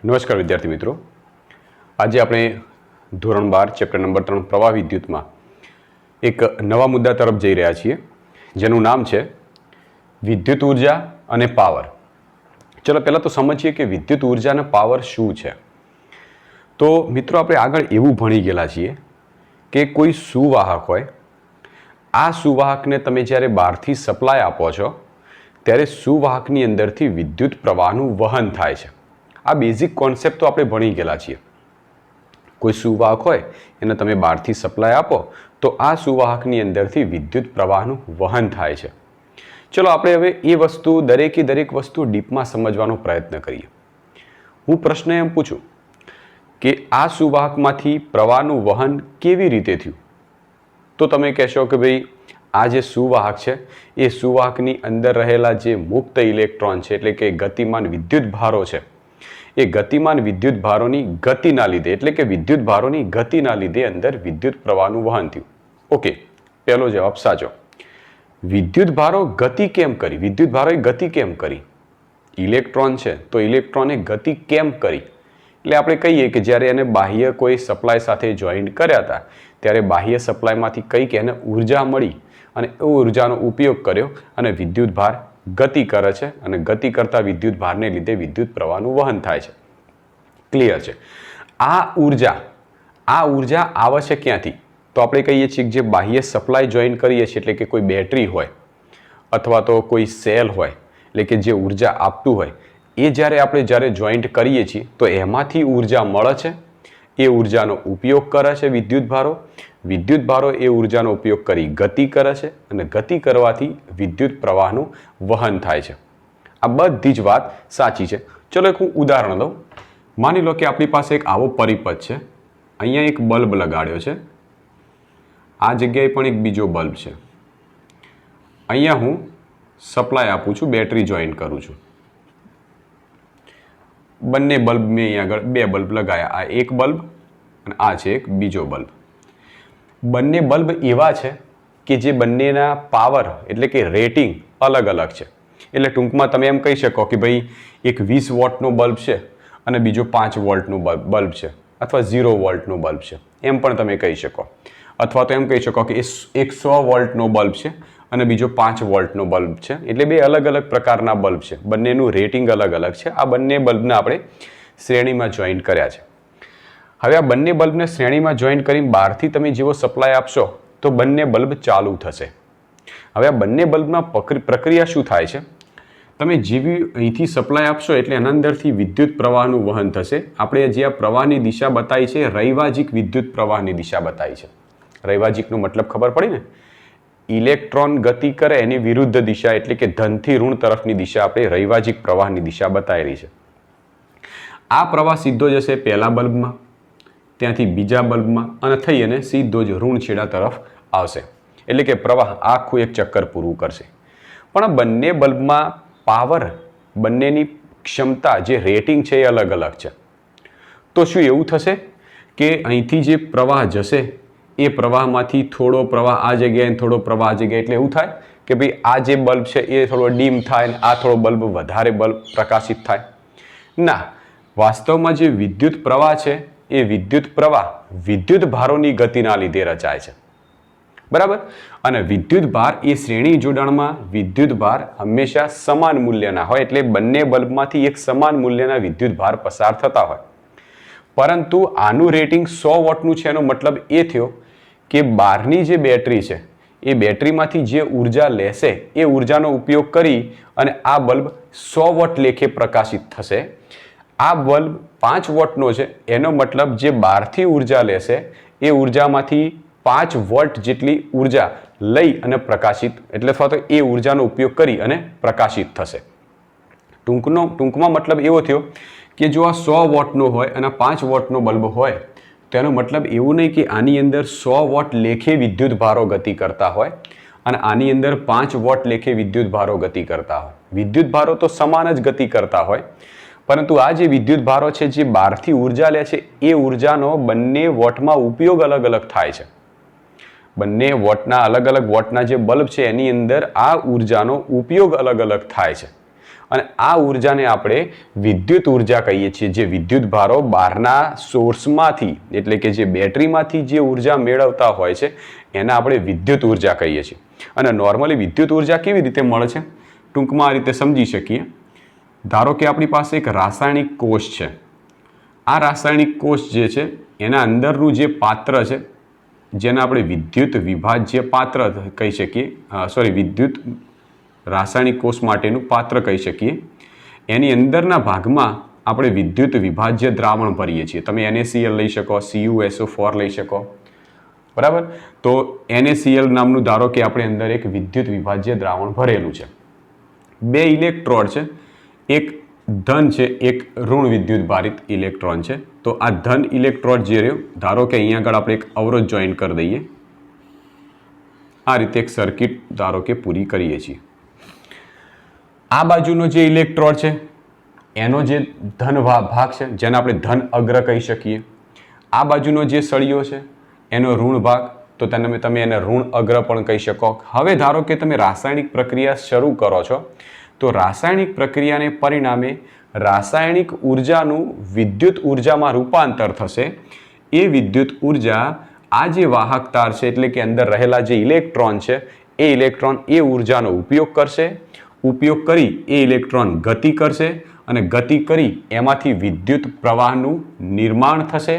નમસ્કાર વિદ્યાર્થી મિત્રો, આજે આપણે ધોરણ 12 ચેપ્ટર નંબર 3 પ્રવાહ વિદ્યુતમાં એક નવા મુદ્દા તરફ જઈ રહ્યા છીએ, જેનું નામ છે વિદ્યુત ઉર્જા અને પાવર. ચલો પહેલાં તો સમજીએ કે વિદ્યુત ઉર્જા અને પાવર શું છે. તો મિત્રો, આપણે આગળ એવું ભણી ગયેલા છીએ કે કોઈ સુવાહક હોય, આ સુવાહકને તમે જ્યારે બહારથી સપ્લાય આપો છો ત્યારે સુવાહકની અંદરથી વિદ્યુત પ્રવાહનું વહન થાય છે. આ બેઝિક કોન્સેપ્ટ તો આપણે ભણી ગયેલા છીએ. કોઈ સુવાહક હોય એને તમે બહારથી સપ્લાય આપો તો આ સુવાહકની અંદરથી વિદ્યુત પ્રવાહનું વહન થાય છે. ચલો આપણે હવે એ વસ્તુ દરેક વસ્તુ ડીપમાં સમજવાનો પ્રયત્ન કરીએ. હું પ્રશ્ન એમ પૂછું કે આ સુવાહકમાંથી પ્રવાહનું વહન કેવી રીતે થયું? તો તમે કહેશો કે ભાઈ આ જે સુવાહક છે એ સુવાહકની અંદર રહેલા જે મુક્ત ઇલેક્ટ્રોન છે, એટલે કે ગતિમાન વિદ્યુત ભારો છે, એ ગતિમાન વિદ્યુત ભારોની ગતિના લીધે, એટલે કે વિદ્યુત ભારોની ગતિના લીધે અંદર વિદ્યુત પ્રવાહનું વહન થયું. ઓકે, પહેલો જવાબ સાચો. વિદ્યુત ભારો ગતિ કેમ કરી? વિદ્યુત ભારોએ ગતિ કેમ કરી? ઇલેક્ટ્રોન છે તો ઇલેક્ટ્રોને ગતિ કેમ કરી? એટલે આપણે કહીએ કે જ્યારે એને બાહ્ય કોઈ સપ્લાય સાથે જોઈન્ટ કર્યા હતા ત્યારે બાહ્ય સપ્લાયમાંથી કંઈક એને ઉર્જા મળી અને એ ઉર્જાનો ઉપયોગ કર્યો અને વિદ્યુત ભાર ગતિ કરે છે અને ગતિ કરતા વિદ્યુત ભારને લીધે વિદ્યુત પ્રવાહનું વહન થાય છે. ક્લિયર છે? આ ઉર્જા આવે છે ક્યાંથી? તો આપણે કહીએ છીએ કે જે બાહ્ય સપ્લાય જોઈન કરીએ છીએ, એટલે કે કોઈ બેટરી હોય અથવા તો કોઈ સેલ હોય, એટલે કે જે ઉર્જા આપતું હોય, એ જ્યારે જોઈન્ટ કરીએ છીએ તો એમાંથી ઉર્જા મળે છે. એ ઉર્જાનો ઉપયોગ કરે છે વિદ્યુત ભારો એ ઉર્જાનો ઉપયોગ કરી ગતિ કરે છે અને ગતિ કરવાથી વિદ્યુત પ્રવાહનું વહન થાય છે. આ બધી જ વાત સાચી છે. ચલો એક હું ઉદાહરણ લઉં. માની લો કે આપણી પાસે એક આવો પરિપથ છે. અહીંયા એક બલ્બ લગાડ્યો છે, આ જગ્યાએ પણ એક બીજો બલ્બ છે. અહીંયા હું સપ્લાય આપું છું, બેટરી જોઈન્ટ કરું છું. બંને બલ્બ મેં અહીંયા આગળ બે બલ્બ લગાવ્યા. આ એક બલ્બ અને આ છે એક બીજો બલ્બ. બંને બલ્બ એવા છે કે જે બંનેના પાવર એટલે કે રેટિંગ અલગ અલગ છે. એટલે ટૂંકમાં તમે એમ કહી શકો કે ભાઈ એક 20 વોટનો બલ્બ છે અને બીજો 5 વોલ્ટનો બલ્બ છે, અથવા 0 વોલ્ટનો બલ્બ છે, એમ પણ તમે કહી શકો. અથવા તો એમ કહી શકો કે એક 100 વોલ્ટનો બલ્બ છે અને બીજો 5 વોલ્ટનો બલ્બ છે. એટલે બે અલગ અલગ પ્રકારના બલ્બ છે, બંનેનું રેટિંગ અલગ અલગ છે. આ બંને બલ્બને આપણે શ્રેણીમાં જોઈન્ટ કર્યા છે. હવે આ બંને બલ્બને શ્રેણીમાં જોઈન્ટ કરીને બહારથી તમે જેવો સપ્લાય આપશો તો બંને બલ્બ ચાલુ થશે. હવે આ બંને બલ્બમાં પ્રક્રિયા શું થાય છે? તમે જેવી અહીંથી સપ્લાય આપશો એટલે એના અંદરથી વિદ્યુત પ્રવાહનું વહન થશે. આપણે જે આ પ્રવાહની દિશા બતાવી છે, રૈવાજિક વિદ્યુત પ્રવાહની દિશા બતાવી છે. રૈવાજિકનો મતલબ ખબર પડી ને? ઇલેક્ટ્રોન ગતિ કરે એની વિરુદ્ધ દિશા, એટલે કે ધનથી ઋણ તરફની દિશા આપણે રૈવાજિક પ્રવાહની દિશા બતાવેલી છે. આ પ્રવાહ સીધો જશે પહેલા બલ્બમાં, ત્યાંથી બીજા બલ્બમાં અને થઈ અને સીધો જ ઋણ છેડા તરફ આવશે. એટલે કે પ્રવાહ આખું એક ચક્કર પૂરું કરશે. પણ બંને બલ્બમાં પાવર, બંનેની ક્ષમતા, જે રેટિંગ છે એ અલગ અલગ છે. તો શું એવું થશે કે અહીંથી જે પ્રવાહ જશે એ પ્રવાહમાંથી થોડો પ્રવાહ આ જગ્યાએ, થોડો પ્રવાહ આ જગ્યાએ, એટલે એવું થાય કે ભાઈ આ જે બલ્બ છે એ થોડો ડીમ થાય અને આ થોડો બલ્બ વધારે પ્રકાશિત થાય? ના, વાસ્તવમાં જે વિદ્યુત પ્રવાહ છે એ વિદ્યુત પ્રવાહ વિદ્યુત ભારોની ગતિના લીધે રચાય છે. બરાબર? અને વિદ્યુત ભાર એ શ્રેણી જોડાણમાં વિદ્યુત ભાર હંમેશા સમાન મૂલ્યના હોય, એટલે બંને બલ્બમાંથી એક સમાન મૂલ્યના વિદ્યુત ભાર પસાર થતા હોય. પરંતુ આનું રેટિંગ 100 વોટનું છે. એનો મતલબ એ થયો કે બહારની જે બેટરી છે એ બેટરીમાંથી જે ઉર્જા લેશે એ ઉર્જાનો ઉપયોગ કરી અને આ બલ્બ 100 વોટ લેખે પ્રકાશિત થશે. આ બલ્બ 5 વોટનો છે, એનો મતલબ જે બહારથી ઉર્જા લેશે એ ઉર્જામાંથી 5 વોટ જેટલી ઉર્જા લઈ અને પ્રકાશિત, એટલે અથવા તો એ ઉર્જાનો ઉપયોગ કરી અને પ્રકાશિત થશે. ટૂંકમાં મતલબ એવો થયો કે જો આ 100 વોટનો હોય અને 5 વોટનો બલ્બ હોય તો એનો મતલબ એવું નહીં કે આની અંદર 100 વોટ લેખે વિદ્યુત ભારો ગતિ કરતા હોય અને આની અંદર 5 વોટ લેખે વિદ્યુત ભારો ગતિ કરતા હોય. વિદ્યુત ભારો તો સમાન જ ગતિ કરતા હોય, પરંતુ આ જે વિદ્યુત ભારો છે જે બહારથી ઉર્જા લે છે એ ઉર્જાનો બંને વોટમાં ઉપયોગ અલગ અલગ થાય છે. બંને વોટના અલગ અલગ વોટના જે બલ્બ છે એની અંદર આ ઉર્જાનો ઉપયોગ અલગ અલગ થાય છે. અને આ ઉર્જાને આપણે વિદ્યુત ઉર્જા કહીએ છીએ. જે વિદ્યુત ભારો બહારના સોર્સમાંથી એટલે કે જે બેટરીમાંથી જે ઉર્જા મેળવતા હોય છે એને આપણે વિદ્યુત ઉર્જા કહીએ છીએ. અને નોર્મલી વિદ્યુત ઉર્જા કેવી રીતે મળે છે ટૂંકમાં આ રીતે સમજી શકીએ. ધારો કે આપણી પાસે એક રાસાયણિક કોષ છે. આ રાસાયણિક કોષ જે છે એના અંદરનું જે પાત્ર છે જેને આપણે વિદ્યુત વિભાજ્ય પાત્ર કહી શકીએ, વિદ્યુત રાસાયણિક કોષ માટેનું પાત્ર કહી શકીએ. એની અંદરના ભાગમાં આપણે વિદ્યુત વિભાજ્ય દ્રાવણ ભરીએ છીએ. તમે NaCl લઈ શકો, CuSO4 લઈ શકો, બરાબર. તો NaCl નામનું ધારો કે આપણે અંદર એક વિદ્યુત વિભાજ્ય દ્રાવણ ભરેલું છે. બે ઇલેક્ટ્રોડ છે, એક ધન છે, એક ઋણ વિદ્યુત ભારિત ઇલેક્ટ્રોન છે. તો આ ધન ઇલેક્ટ્રોડ જે રહ્યો, ધારો કે અહીંયા આગળ આપણે એક અવરોધ જોઈન કરી દઈએ. આ રીતે એક સર્કિટ ધારો કે પૂરી કરીએ છીએ. આ બાજુનો જે ઇલેક્ટ્રોડ છે એનો જે ધન ભાગ છે જેને આપણે ધન અગ્ર કહી શકીએ. આ બાજુનો જે સળિયો છે એનો ઋણ ભાગ, તો તમે એને ઋણ અગ્ર પણ કહી શકો. હવે ધારો કે તમે રાસાયણિક પ્રક્રિયા શરૂ કરો છો તો રાસાયણિક પ્રક્રિયાને પરિણામે રાસાયણિક ઉર્જાનું વિદ્યુત ઉર્જામાં રૂપાંતર થશે. એ વિદ્યુત ઉર્જા આ જે વાહક તાર છે એટલે કે અંદર રહેલા જે ઇલેક્ટ્રોન છે એ ઇલેક્ટ્રોન એ ઉર્જાનો ઉપયોગ કરશે. ઉપયોગ કરી એ ઇલેક્ટ્રોન ગતિ કરશે અને ગતિ કરી એમાંથી વિદ્યુત પ્રવાહનું નિર્માણ થશે.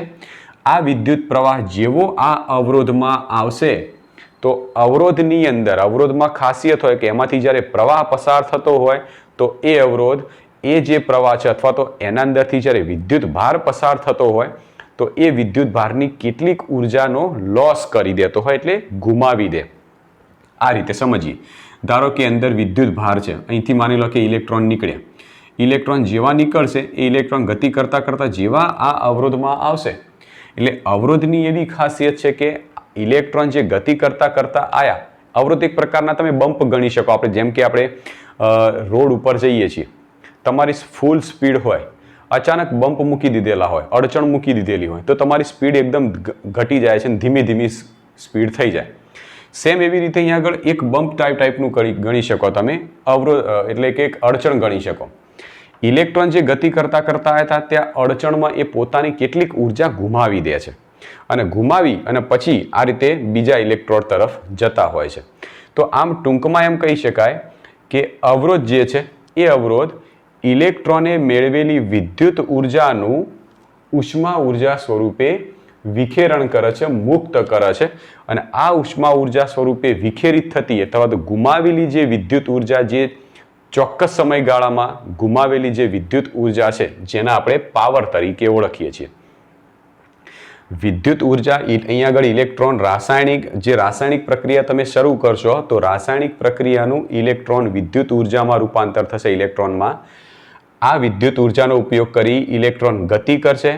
આ વિદ્યુત પ્રવાહ જેવો આ અવરોધમાં આવશે તો અવરોધની અંદર, અવરોધમાં ખાસિયત હોય કે એમાંથી જ્યારે પ્રવાહ પસાર થતો હોય તો એ અવરોધ એ જે પ્રવાહ છે અથવા તો એના અંદરથી જ્યારે વિદ્યુત ભાર પસાર થતો હોય તો એ વિદ્યુત ભારની કેટલીક ઉર્જાનો લોસ કરી દેતો હોય, એટલે ગુમાવી દે. આ રીતે સમજીએ. ધારો કે અંદર વિદ્યુત ભાર છે, અહીંથી માની લો કે ઇલેક્ટ્રોન નીકળ્યા. ઇલેક્ટ્રોન જેવા નીકળશે એ ઇલેક્ટ્રોન ગતિ કરતાં કરતાં જેવા આ અવરોધમાં આવશે, એટલે અવરોધની એવી ખાસિયત છે કે ઇલેક્ટ્રોન જે ગતિ કરતાં કરતાં આયા, અવરોધ એક પ્રકારના તમે બમ્પ ગણી શકો. આપણે જેમ કે આપણે રોડ ઉપર જઈએ છીએ, તમારી ફૂલ સ્પીડ હોય, અચાનક બમ્પ મૂકી દીધેલા હોય, અડચણ મૂકી દીધેલી હોય તો તમારી સ્પીડ એકદમ ઘટી જાય છે અને ધીમી ધીમી સ્પીડ થઈ જાય. સેમ એવી રીતે અહીંયા આગળ એક બમ્પ ટાઈપનું ગણી શકો તમે, અવરોધ એટલે કે એક અડચણ ગણી શકો. ઇલેક્ટ્રોન જે ગતિ કરતાં કરતાં આવ્યા હતા ત્યાં અડચણમાં એ પોતાની કેટલીક ઉર્જા ગુમાવી દે છે અને ગુમાવી અને પછી આ રીતે બીજા ઇલેક્ટ્રોડ તરફ જતા હોય છે. તો આમ ટૂંકમાં એમ કહી શકાય કે અવરોધ જે છે એ અવરોધ ઇલેક્ટ્રોને મેળવેલી વિદ્યુત ઉર્જાનું ઉષ્મા ઉર્જા સ્વરૂપે વિખેરણ કરે છે, મુક્ત કરે છે. અને આ ઉષ્મા ઉર્જા સ્વરૂપે વિખેરિત થતી અથવા તો ગુમાવેલી જે વિદ્યુત ઉર્જા, જે ચોક્કસ સમયગાળામાં ગુમાવેલી જે વિદ્યુત ઉર્જા છે જેને આપણે પાવર તરીકે ઓળખીએ છીએ. વિદ્યુત ઉર્જા અહીંયા આગળ ઇલેક્ટ્રોન રાસાયણિક પ્રક્રિયા તમે શરૂ કરશો તો રાસાયણિક પ્રક્રિયાનું ઇલેક્ટ્રોન વિદ્યુત ઉર્જામાં રૂપાંતર થશે. ઇલેક્ટ્રોનમાં આ વિદ્યુત ઉર્જાનો ઉપયોગ કરી ઇલેક્ટ્રોન ગતિ કરશે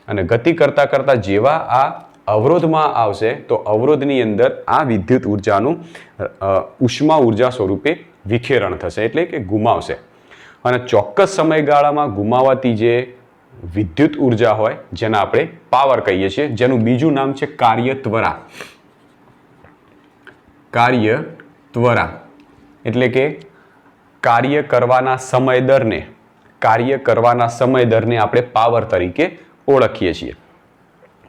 અને ગતિ કરતાં કરતાં જેવા આ અવરોધમાં આવશે તો અવરોધની અંદર આ વિદ્યુત ઉર્જાનું ઉષ્મા ઉર્જા સ્વરૂપે વિખેરણ થશે, એટલે કે ગુમાવશે. અને ચોક્કસ સમયગાળામાં ગુમાવાતી જે વિદ્યુત ઉર્જા હોય જેને આપણે પાવર કહીએ છીએ, જેનું બીજું નામ છે કાર્યત્વરા. કાર્યત્વરા એટલે કે કાર્ય કરવાના સમય દરને આપણે પાવર તરીકે ઓળખીએ છીએ.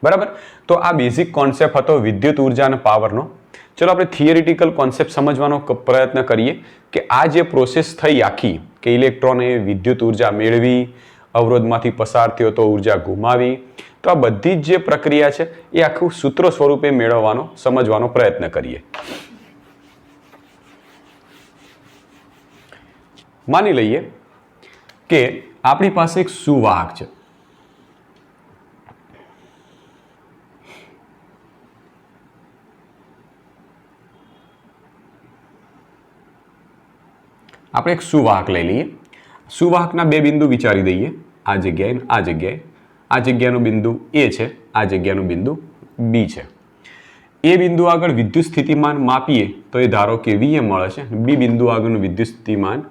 બરાબર. તો આ બેઝિક કોન્સેપ્ટ હતો વિદ્યુત ઉર્જા અને પાવરનો. ચલો આપણે થિયરિટિકલ કોન્સેપ્ટ સમજવાનો પ્રયત્ન કરીએ કે આ જે પ્રોસેસ થઈ આખી, કે ઇલેક્ટ્રોને વિદ્યુત ઉર્જા મેળવી, અવરોધમાંથી પસાર થયો તો ઉર્જા ગુમાવી, તો આ બધી જ જે પ્રક્રિયા છે એ આખું સૂત્રો સ્વરૂપે સમજવાનો પ્રયત્ન કરીએ. માની લઈએ કે આપણી પાસે એક સુવાહક છે. આપણે એક સુવાહક લઈ લઈએ. સુવાહકના બે બિંદુ વિચારી દઈએ, આ જગ્યાએ આ જગ્યાએ. આ જગ્યાનું બિંદુ A છે, આ જગ્યાનું બિંદુ B છે. એ બિંદુ આગળ વિદ્યુત સ્થિતિમાન માપીએ તો એ ધારો કે VA મળે છે, B બિંદુ આગળનું વિદ્યુત સ્થિતિમાન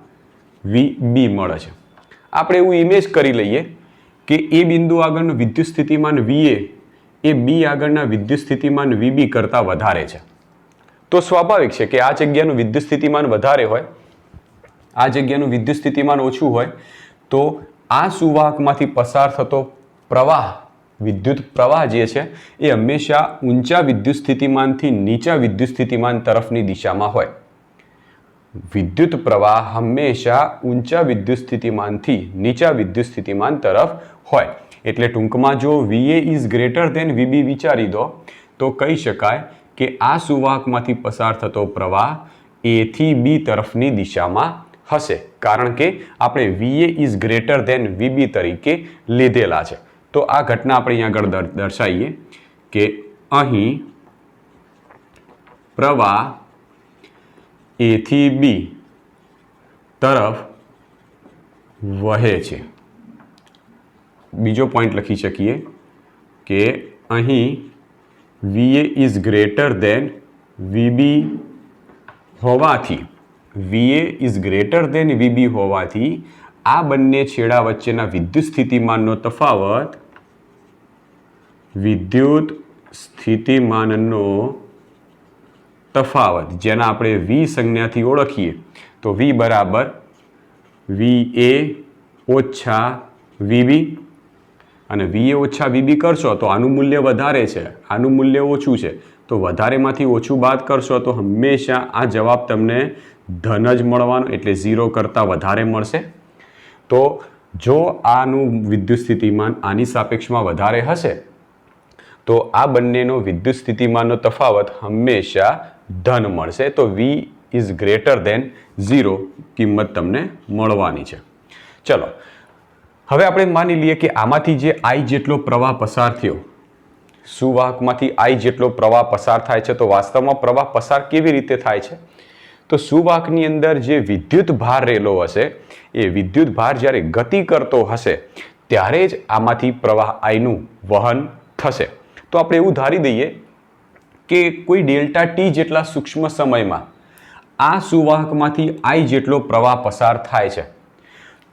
VB મળે છે. આપણે એવું ઇમેજ કરી લઈએ કે એ બિંદુ આગળનું વિદ્યુત સ્થિતિમાન VA એ B આગળના વિદ્યુત સ્થિતિમાન VB કરતાં વધારે છે. તો સ્વાભાવિક છે કે આ જગ્યાનું વિદ્યુત સ્થિતિમાન વધારે હોય આ જગ્યાનું વિદ્યુત સ્થિતિમાન ઓછું હોય તો આ સુવાહકમાંથી પસાર થતો પ્રવાહ, વિદ્યુત પ્રવાહ જે છે એ હંમેશા ઊંચા વિદ્યુત સ્થિતિમાનથી નીચા વિદ્યુત સ્થિતિમાન તરફની દિશામાં હોય. વિદ્યુત પ્રવાહ હંમેશા ઊંચા વિદ્યુત સ્થિતિમાનથી નીચા વિદ્યુત સ્થિતિમાન તરફ હોય. એટલે ટૂંકમાં જો VA is greater than VB વિચારી દો તો કહી શકાય કે આ સુવાહકમાંથી પસાર થતો પ્રવાહ A થી B તરફની દિશામાં હશે, કારણ કે આપણે VA is greater than VB તરીકે લીધેલા છે. તો આ ઘટના આપણે અહીંયા આગળ દર્શાવીએ કે અહીં પ્રવાહ A થી B તરફ વહે છે. બીજો પોઈન્ટ લખી શકીએ કે અહીં VA is greater than VB હોવાથી આ બંને છેડા વચ્ચેના વિદ્યુત સ્થિતિમાનનો તફાવત જેના આપણે V સંજ્ઞાથી ઓળખીએ તો V બરાબર VA ઓછા VB, અને VA ઓછા VB કરશો તો આનું મૂલ્ય વધારે છે, આનું મૂલ્ય ઓછું છે, તો વધારેમાંથી ઓછું બાદ કરશો તો હંમેશા આ જવાબ તમને ધન જ મળવાનો, એટલે 0 કરતાં વધારે મળશે. તો જો આનું વિદ્યુત સ્થિતિમાન આની સાપેક્ષમાં વધારે હશે તો આ બંનેનો વિદ્યુત સ્થિતિમાનનો તફાવત હંમેશા ધન મળશે. તો V ઇઝ ગ્રેટર ધેન 0 કિંમત તમને મળવાની છે. ચલો હવે આપણે માની લઈએ કે આમાંથી જે I જેટલો પ્રવાહ પસાર થયો, સુવાહકમાંથી I જેટલો પ્રવાહ પસાર થાય છે, તો વાસ્તવમાં પ્રવાહ પસાર કેવી રીતે થાય છે? તો સુવાહકની અંદર જે વિદ્યુત ભાર રહેલો હશે એ વિદ્યુત ભાર જ્યારે ગતિ કરતો હશે ત્યારે જ આમાંથી પ્રવાહ I નું વહન થશે. તો આપણે એવું ધારી દઈએ કે કોઈ ડેલ્ટા T જેટલા સૂક્ષ્મ સમયમાં આ સુવાહકમાંથી I જેટલો પ્રવાહ પસાર થાય છે,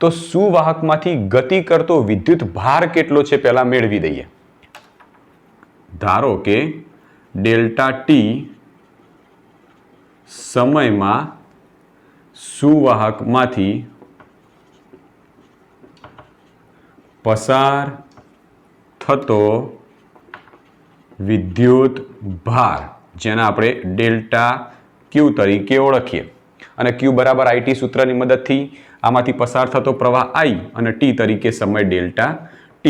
તો સુવાહકમાંથી ગતિ કરતો વિદ્યુત ભાર કેટલો છે પહેલા મેળવી દઈએ. ધારો કે ડેલ્ટા T સમયમાં સુવાહકમાંથી પસાર થતો વિદ્યુત ભાર જેને આપણે ડેલ્ટા Q તરીકે ઓળખીએ, અને Q બરાબર IT સૂત્રની મદદથી આમાંથી પસાર થતો પ્રવાહ I અને T તરીકે સમય ડેલ્ટા T.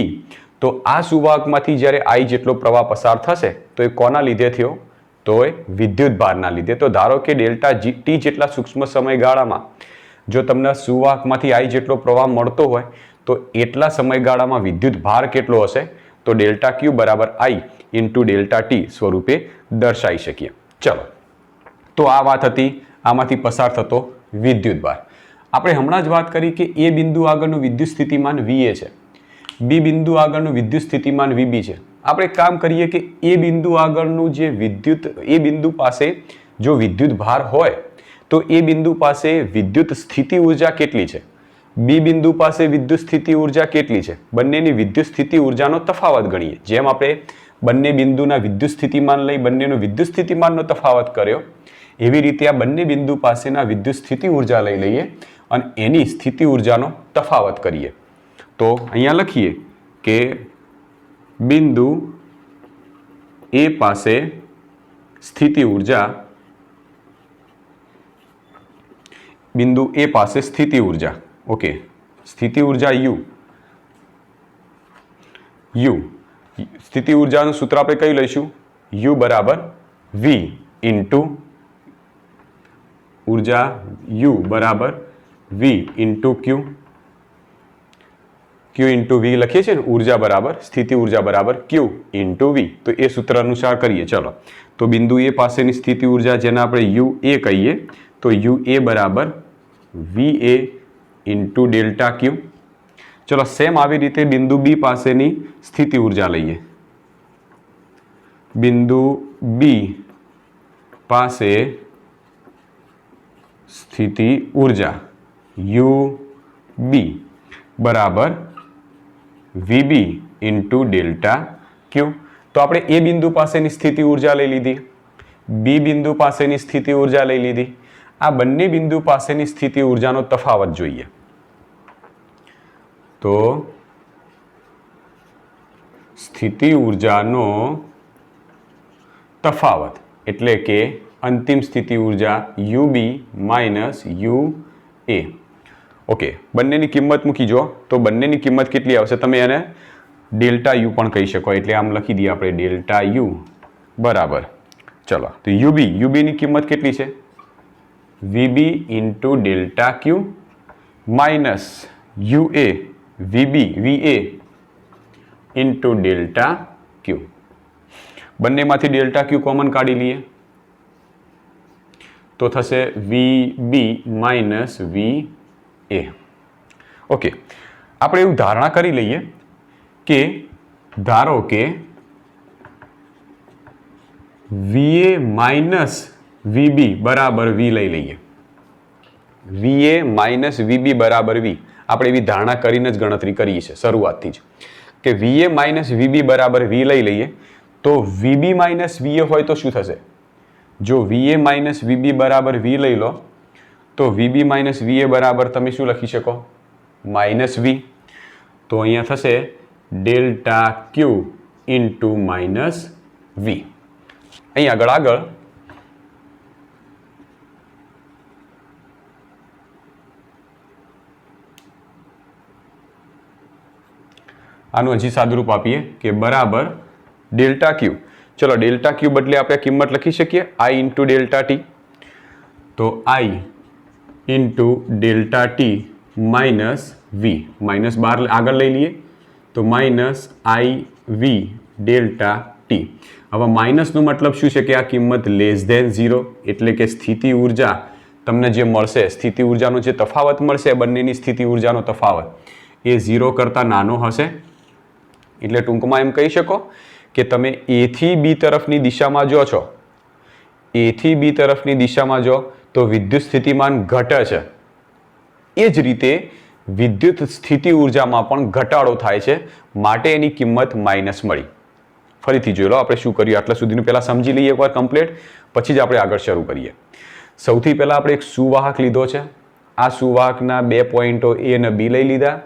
તો આ સુવાહકમાંથી જ્યારે I જેટલો પ્રવાહ પસાર થશે તો એ કોના લીધે થયો? તો એ વિદ્યુત ભારના લીધે. તો ધારો કે ડેલ્ટા T જેટલા સૂક્ષ્મ સમયગાળામાં જો તમને સુવાહકમાંથી I જેટલો પ્રવાહ મળતો હોય તો એટલા સમયગાળામાં વિદ્યુત ભાર કેટલો હશે? તો ડેલ્ટા Q બરાબર I ઇન્ટુ ડેલ્ટા T સ્વરૂપે દર્શાવી શકીએ. ચલો, તો આ વાત હતી આમાંથી પસાર થતો વિદ્યુત ભાર. આપણે હમણાં જ વાત કરી કે A બિંદુ આગળનું વિદ્યુત સ્થિતિમાન VA છે, B બિંદુ આગળનું વિદ્યુત સ્થિતિમાન VB છે. આપણે કામ કરીએ કે A બિંદુ આગળનું જે A બિંદુ પાસે જો વિદ્યુત ભાર હોય તો A બિંદુ પાસે વિદ્યુત સ્થિતિ ઉર્જા કેટલી છે, B બિંદુ પાસે વિદ્યુત સ્થિતિ ઉર્જા કેટલી છે, બંનેની વિદ્યુત સ્થિતિ ઉર્જાનો તફાવત ગણીએ. જેમ આપણે બંને બિંદુના વિદ્યુત સ્થિતિમાન લઈ બંનેનો વિદ્યુત સ્થિતિમાનનો તફાવત કર્યો, એવી રીતે આ બંને બિંદુ પાસેના વિદ્યુત સ્થિતિ ઉર્જા લઈ લઈએ અને એની સ્થિતિ ઉર્જાનો તફાવત કરીએ. તો અહીંયા લખીએ કે બિંદુ A પાસે સ્થિતિ ઉર્જા ઓકે, સ્થિતિ ઉર્જા U સ્થિતિ ઉર્જાનું સૂત્ર આપણે કઈ લઈશું? U બરાબર V ઇન્ટુ ઉર્જા U બરાબર V into Q into V લખીએ છીએ ને, ઉર્જા બરાબર સ્થિતિ ઉર્જા બરાબર Q ઇન્ટુ V. તો એ સૂત્ર અનુસાર કરીએ. ચલો, તો બિંદુ A પાસેની સ્થિતિ ઉર્જા જેને આપણે UA કહીએ તો UA બરાબર VA ઇન્ટુ ડેલ્ટા Q. ચલો, સેમ આવી રીતે બિંદુ B પાસેની સ્થિતિ ઉર્જા લઈએ. બિંદુ B પાસે સ્થિતિ ઉર્જા UB બરાબર VB ઇન્ટુ ડેલ્ટા Q. તો આપણે A બિંદુ પાસેની સ્થિતિ ઉર્જા લઈ લીધી, B બિંદુ પાસેની સ્થિતિ ઉર્જા લઈ લીધી. આ બંને બિંદુ પાસેની સ્થિતિ ઊર્જાનો તફાવત જોઈએ. તો સ્થિતિ ઊર્જાનો તફાવત એટલે કે અંતિમ સ્થિતિ ઊર્જા UB માઇનસ UA. ઓકે, બંનેની કિંમત મૂકી જો તો બંનેની કિંમત કેટલી આવશે? તમે એને ડેલ્ટા યુ પણ કહી શકો, એટલે આમ લખી દઈએ આપણે ડેલ્ટા યુ બરાબર. ચલો, તો યુબીની કિંમત કેટલી છે? VB ઇન્ટુ ડેલ્ટા ક્યુ minus UA VA into delta ક્યુ. બંનેમાંથી ડેલ્ટા ક્યુ કોમન કાઢી લઈએ તો થશે VB માઇનસ VA. ઓકે, આપણે એવું ધારણા કરી લઈએ કે ધારો કે VA માઇનસ VB બરાબર V લઈ લઈએ. VA માઇનસ VB બરાબર V આપણે એવી ધારણા કરીને જ ગણતરી કરીએ છીએ શરૂઆતથી જ કે VA માઇનસ VB બરાબર V લઈ લઈએ તો VB માઇનસ VA હોય તો શું થશે? જો VA માઇનસ VB બરાબર V લઈ લો તો VB માઇનસ VA બરાબર તમે શું લખી શકો? Minus V. તો અહીંયા થશે ડેલ્ટા ક્યુ ઇન્ટુ માઇનસ V. અહીં આગળ આનું હજી સાદુરૂપ આપીએ કે બરાબર ડેલ્ટા ક્યુ. ચલો, ડેલ્ટા ક્યુ બદલે આપણે કિંમત લખી શકીએ I ઇન્ટુ ડેલ્ટા ટી. તો I into delta T minus V, minus 12 આગળ લઈ લઈએ તો માઇનસ IV ડેલ્ટા ટી. હવે માઇનસનો મતલબ શું છે કે આ કિંમત લેસ ધેન 0, એટલે કે સ્થિતિ ઊર્જા તમને જે મળશે, સ્થિતિ ઊર્જાનો જે તફાવત મળશે, બંનેની સ્થિતિ ઊર્જાનો તફાવત એ 0 કરતાં નાનો હશે. એટલે ટૂંકમાં એમ કહી શકો કે તમે A થી B તરફની દિશામાં જો છો, A થી B તરફની દિશામાં જો તો વિદ્યુત સ્થિતિમાન ઘટે છે. એ જ રીતે વિદ્યુત સ્થિતિ ઊર્જામાં પણ ઘટાડો થાય છે, માટે એની કિંમત માઇનસ મળી. ફરીથી જોઈ લો આપણે શું કર્યું, આટલા સુધીનું પહેલાં સમજી લઈએ એકવાર કમ્પ્લીટ, પછી જ આપણે આગળ શરૂ કરીએ. સૌથી પહેલાં આપણે એક સુવાહક લીધો છે. આ સુવાહકના 2 પોઈન્ટો A અને B લઈ લીધા.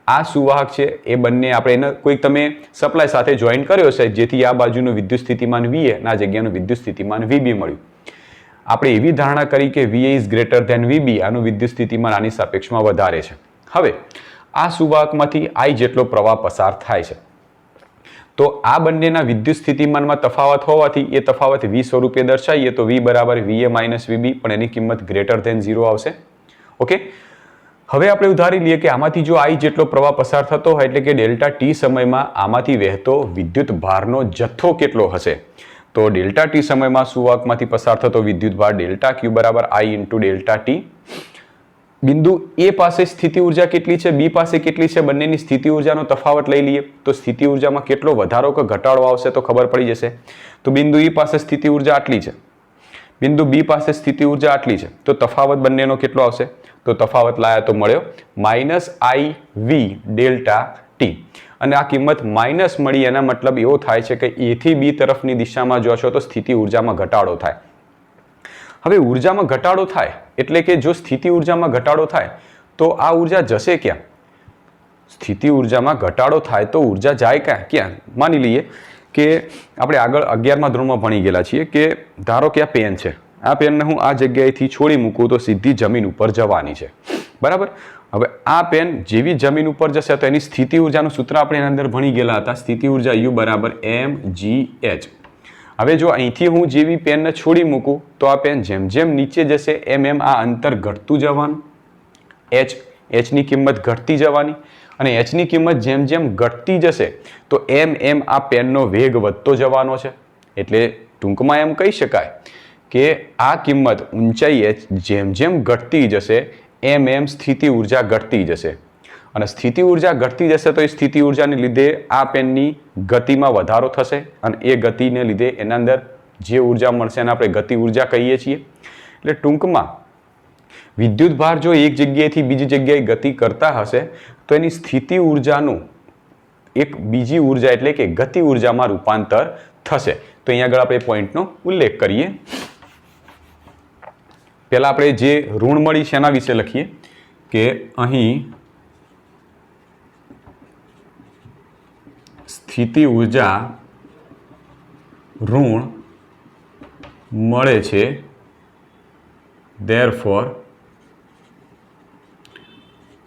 આ સુવાહક છે એ બંને આપણે એને કોઈક તમે સપ્લાય સાથે જોઈન કર્યો છે, જેથી આ બાજુનું વિદ્યુત સ્થિતિમાન VA અને આ જગ્યાનું વિદ્યુત સ્થિતિમાન VB મળ્યું. આપણે એવી ધારણા કરી કે VA is greater than VB, આનું વિદ્યુત સ્થિતિમાન આની સાપેક્ષમાં વધારે છે. હવે આ સુવાહકમાંથી I જેટલો પ્રવાહ પસાર થાય છે, તો આ બંનેના વિદ્યુત સ્થિતિમાનમાં તફાવત હોવાથી એ તફાવત V સ્વરૂપે દર્શાવીએ તો V બરાબર VA માઇનસ VB, પણ એની કિંમત ગ્રેટર ધેન 0 આવશે. ઓકે, હવે આપણે ઉધારી લઈએ કે આમાંથી જો I જેટલો પ્રવાહ પસાર થતો હોય, એટલે કે ડેલ્ટા ટી સમયમાં આમાંથી વહેતો વિદ્યુત ભારનો જથ્થો કેટલો હશે? તો ડેલ્ટા ટી સમયમાં સુવાહકમાંથી પસાર થતો વિદ્યુત ભાર ડેલ્ટા ક્યુ બરાબર I ઇન્ટુ ડેલ્ટા ટી. બિંદુ A પાસે સ્થિતિ ઊર્જા કેટલી છે, B પાસે કેટલી છે, બંનેની સ્થિતિ ઊર્જાનો તફાવત લઈ લઈએ તો સ્થિતિ ઊર્જામાં કેટલો વધારો કે ઘટાડો આવશે તો ખબર પડી જશે. તો બિંદુ E પાસે સ્થિતિ ઊર્જા આટલી છે, બિંદુ B પાસે સ્થિતિ ઊર્જા આટલી છે, તો તફાવત બંનેનો કેટલો આવશે? તો તફાવત લાયા તો મળ્યો માઇનસ IV ડેલ્ટા ટી. અને આ કિંમત માઇનસ મળી એના મતલબ એવો થાય છે કે A થી B તરફની દિશામાં જોશો તો સ્થિતિ ઊર્જામાં ઘટાડો થાય. હવે ઊર્જામાં ઘટાડો થાય એટલે કે જો સ્થિતિ ઊર્જામાં ઘટાડો થાય તો આ ઊર્જા જશે ક્યાં? સ્થિતિ ઊર્જામાં ઘટાડો થાય તો ઊર્જા જાય ક્યાં? માની લઈએ કે આપણે આગળ 11મા ધોરણમાં ભણી ગયેલા છીએ કે ધારો કે આ પેન છે, આ પેનને હું આ જગ્યાએથી છોડી મૂકું તો સીધી જમીન ઉપર જવાની છે, બરાબર. હવે આ પેન જેવી જમીન ઉપર જશે તો એની સ્થિતિ ઊર્જાનું સૂત્ર આપણે એના અંદર ભણી ગયેલા હતા, સ્થિતિ ઊર્જા U બરાબર mgh. હવે જો અહીંથી હું જેવી પેનને છોડી મૂકું તો આ પેન જેમ જેમ નીચે જશે એમ આ અંતર ઘટતું જવાનું, hની કિંમત ઘટતી જવાની, અને hની કિંમત જેમ જેમ ઘટતી જશે તો એમ આ પેનનો વેગ વધતો જવાનો છે. એટલે ટૂંકમાં એમ કહી શકાય કે આ કિંમત ઊંચાઈ h જેમ જેમ ઘટતી જશે એમ સ્થિતિ ઊર્જા ઘટતી જશે, અને સ્થિતિ ઊર્જા ઘટતી જશે તો એ સ્થિતિ ઊર્જાને લીધે આ પેનની ગતિમાં વધારો થશે, અને એ ગતિને લીધે એના અંદર જે ઊર્જા મળશે એને આપણે ગતિ ઊર્જા કહીએ છીએ. એટલે ટૂંકમાં વિદ્યુત ભાર જો એક જગ્યાએથી બીજી જગ્યાએ ગતિ કરતા હશે તો એની સ્થિતિ ઊર્જાનું એક બીજી ઊર્જા એટલે કે ગતિ ઊર્જામાં રૂપાંતર થશે. તો અહીંયા આગળ આપણે પોઈન્ટનો ઉલ્લેખ કરીએ. પહેલાં આપણે જે ઋણ મળી છે એના વિશે લખીએ કે અહીં સ્થિતિ ઉર્જા ઋણ મળે છે, therefore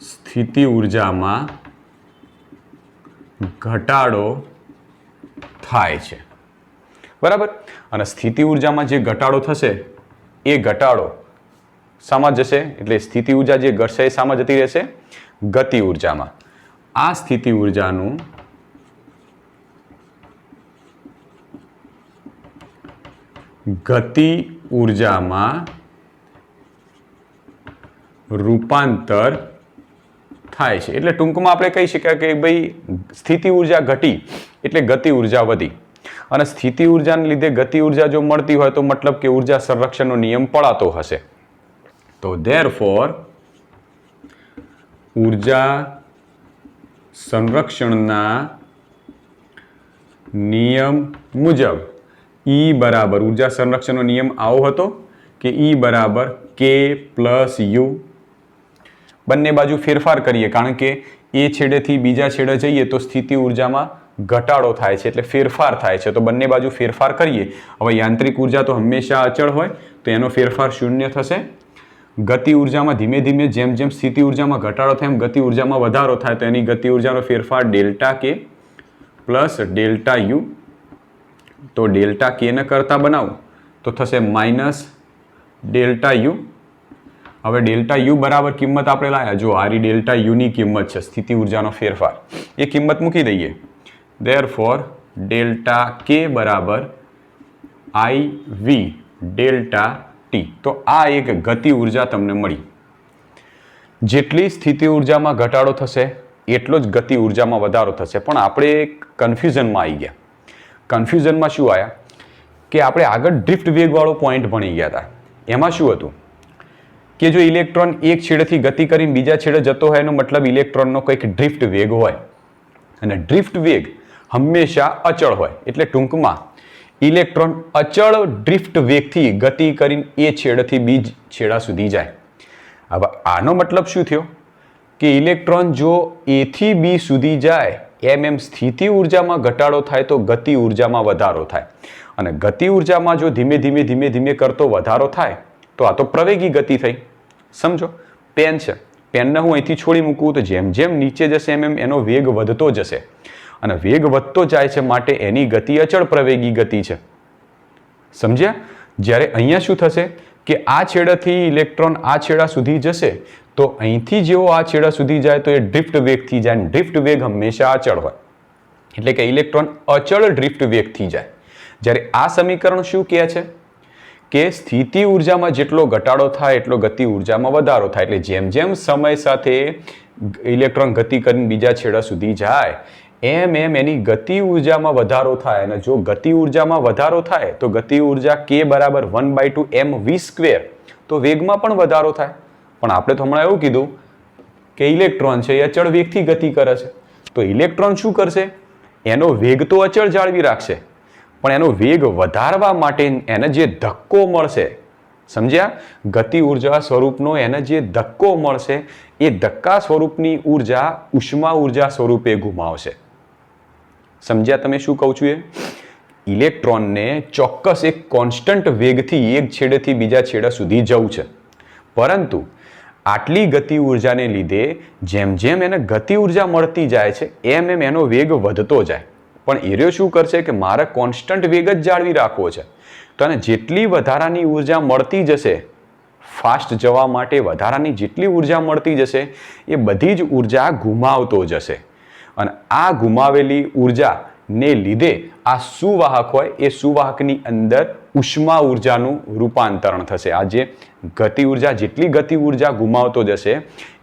સ્થિતિ ઉર્જામાં ઘટાડો થાય છે, બરાબર. અને સ્થિતિ ઉર્જામાં જે ઘટાડો થશે એ ઘટાડો શામાં જશે, એટલે સ્થિતિ ઉર્જા જે ઘટશે એ શામાં જતી રહેશે, ગતિ ઉર્જામાં. આ સ્થિતિ ઉર્જાનું ગતિ ઉર્જામાં રૂપાંતર થાય છે. એટલે ટૂંકમાં આપણે કહી શકાય કે ભાઈ સ્થિતિ ઉર્જા ઘટી એટલે ગતિ ઉર્જા વધી, અને સ્થિતિ ઉર્જાને લીધે ગતિ ઉર્જા જો મળતી હોય તો મતલબ કે ઉર્જા સંરક્ષણનો નિયમ પડાતો હશે. તો therefore ઉર્જા સંરક્ષણના નિયમ મુજબ E બરાબર, ઉર્જા સંરક્ષણનો નિયમ આવો હતો કે E બરાબર K પ્લસ U. બંને બાજુ ફેરફાર કરીએ કારણ કે એ છેડેથી બીજા છેડે જઈએ તો સ્થિતિ ઉર્જામાં ઘટાડો થાય છે, એટલે ફેરફાર થાય છે. તો બંને બાજુ ફેરફાર કરીએ. હવે યાંત્રિક ઉર્જા તો હંમેશા અચળ હોય તો એનો ફેરફાર શૂન્ય થશે. ગતિ ઉર્જામાં ધીમે ધીમે જેમ જેમ સ્થિતિ ઉર્જામાં ઘટાડો થાય એમ ગતિ ઉર્જામાં વધારો થાય, તો એની ગતિ ઉર્જાનો ફેરફાર ડેલ્ટા કે પ્લસ ડેલ્ટા યુ. તો ડેલ્ટા કે ને કરતા બનાવું તો થશે માઇનસ ડેલ્ટા યુ. હવે ડેલ્ટા યુ બરાબર કિંમત આપણે લાયા, જો આરી ડેલ્ટા યુની કિંમત છે સ્થિતિ ઉર્જાનો ફેરફાર, એ કિંમત મૂકી દઈએ. therefore ડેલ્ટા કે બરાબર આઈ વી ડેલ્ટા ટી. તો આ એક ગતિ ઉર્જા તમને મળી. જેટલી સ્થિતિ ઉર્જામાં ઘટાડો થશે એટલો જ ગતિ ઉર્જામાં વધારો થશે. પણ આપણે કન્ફ્યુઝનમાં આવી ગયા. કન્ફ્યુઝનમાં શું આવ્યા કે આપણે આગળ ડ્રિફ્ટ વેગવાળો પોઈન્ટ ભણી ગયા હતા. એમાં શું હતું કે જો ઇલેક્ટ્રોન એક છેડેથી ગતિ કરીને બીજા છેડે જતો હોય એનો મતલબ ઇલેક્ટ્રોનનો કંઈક ડ્રિફ્ટ વેગ હોય, અને ડ્રિફ્ટ વેગ હંમેશા અચળ હોય. એટલે ટૂંકમાં ઇલેક્ટ્રોન અચળ ડ્રિફ્ટ વેગથી ગતિ કરીને એ છેડેથી બીજ છેડા સુધી જાય. હવે આનો મતલબ શું થયો કે ઇલેક્ટ્રોન જો એથી બી સુધી જાય એમ સ્થિતિ ઉર્જામાં ઘટાડો થાય તો ગતિ ઉર્જામાં વધારો થાય, અને ગતિ ઉર્જામાં જો ધીમે ધીમે ધીમે ધીમે કરતો વધારો થાય તો આ તો પ્રવેગી ગતિ થઈ. સમજો, પેન છે, પેનને હું અહીંથી છોડી મૂકું તો જેમ જેમ નીચે જશે એમ એનો વેગ વધતો જશે, અને વેગ વધતો જાય છે માટે એની ગતિ અચળ પ્રવેગી ગતિ છે. સમજ્યા? જ્યારે અહીંયા શું થશે કે આ છેડાથી ઇલેક્ટ્રોન આ છેડા સુધી જશે તો અહીંથી જેવો આ છેડા સુધી જાય તો એ ડ્રિફ્ટ વેગથી જાય. ડ્રિફ્ટ વેગ હંમેશા અચળ હોય, એટલે કે ઇલેક્ટ્રોન અચળ ડ્રિફ્ટ વેગથી જાય. જ્યારે આ સમીકરણ શું કહે છે કે સ્થિતિ ઉર્જામાં જેટલો ઘટાડો થાય એટલો ગતિ ઉર્જામાં વધારો થાય. એટલે જેમ જેમ સમય સાથે ઇલેક્ટ્રોન ગતિ કરીને બીજા છેડા સુધી જાય એમ એમ એની ગતિ ઉર્જામાં વધારો થાય, અને જો ગતિ ઉર્જામાં વધારો થાય તો ગતિ ઉર્જા k બરાબર 1/2 mv², તો વેગમાં પણ વધારો થાય. પણ આપણે તો હમણાં એવું કીધું કે ઇલેક્ટ્રોન છે એ અચળ વેગથી ગતિ કરે છે, તો ઇલેક્ટ્રોન શું કરશે, એનો વેગ તો અચળ જાળવી રાખશે પણ એનો વેગ વધારવા માટે એને જે ધક્કો મળશે, સમજ્યા, ગતિ ઉર્જા સ્વરૂપનો એને જે ધક્કો મળશે એ ધક્કા સ્વરૂપની ઉર્જા ઉષ્મા ઉર્જા સ્વરૂપે ગુમાવશે. સમજ્યા તમે શું કહું છું? એ ઇલેક્ટ્રોનને ચોક્કસ એક કોન્સ્ટન્ટ વેગથી એક છેડેથી બીજા છેડા સુધી જવું છે, પરંતુ આટલી ગતિ ઉર્જાને લીધે જેમ જેમ એને ગતિ ઉર્જા મળતી જાય છે એમ એમ એનો વેગ વધતો જાય. પણ એરિયો શું કરશે કે મારે કોન્સ્ટન્ટ વેગ જ જાળવી રાખવો છે, તો એને જેટલી વધારાની ઉર્જા મળતી જશે, ફાસ્ટ જવા માટે વધારાની જેટલી ઉર્જા મળતી જશે એ બધી જ ઉર્જા ગુમાવતો જશે, અને આ ગુમાવેલી ઉર્જાને લીધે આ સુવાહક હોય એ સુવાહકની અંદર ઉષ્મા ઉર્જાનું રૂપાંતરણ થશે. આ જે ગતિ ઉર્જા જેટલી ગતિ ઉર્જા ગુમાવતો જશે